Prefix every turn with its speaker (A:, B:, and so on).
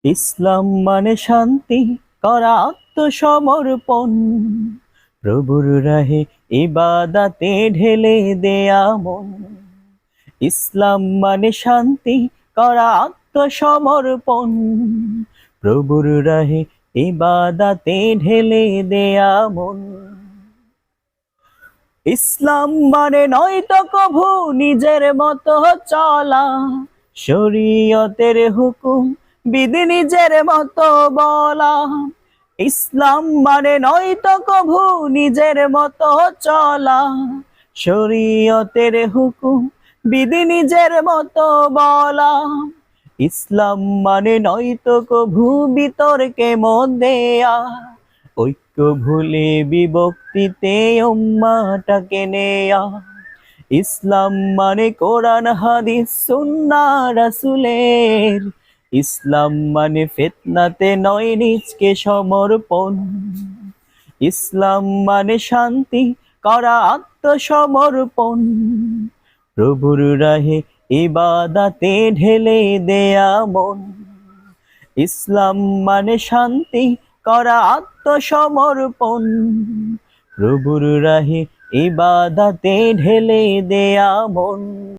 A: ইসলাম মানে শান্তি, করা আত্মসমর্পণ, প্রভুর রাহে ইবাদাতে ঢেলে দেয়া মন। ইসলাম মানে শান্তি, করা আত্মসমর্পণ, প্রভুর রাহে ইবাদাতে ঢেলে দেয়া মন। ইসলাম মানে নয়তো কভু নিজের মতো চলা, শরীয়তের হুকুম বিধি নিজের মতো বলা। ইসলাম মানে নয়তো কভু নিজের মতো চলা, শরীয়তের হুকুম বিধি নিজের মতো বলা। ইসলাম মানে নয়তো কভু বিতর্কে মন দেয়া, ঐক্য ভুলে বিভক্তিতে উম্মাহটাকে নেয়া। ইসলাম মানে কোরআন হাদিস সুন্নাহ রাসূলের, ইসলাম মানে ফিতনাতে নয় নিজকে সমর্পণ। ইসলাম মানে শান্তি, করা আত্মসমর্পণ, প্রভুর রাহে ইবাদাতে ঢেলে দেয়া মন। ইসলাম মানে শান্তি, করা আত্মসমর্পণ, প্রভুর রাহে ইবাদাতে ঢেলে দেয়া মন।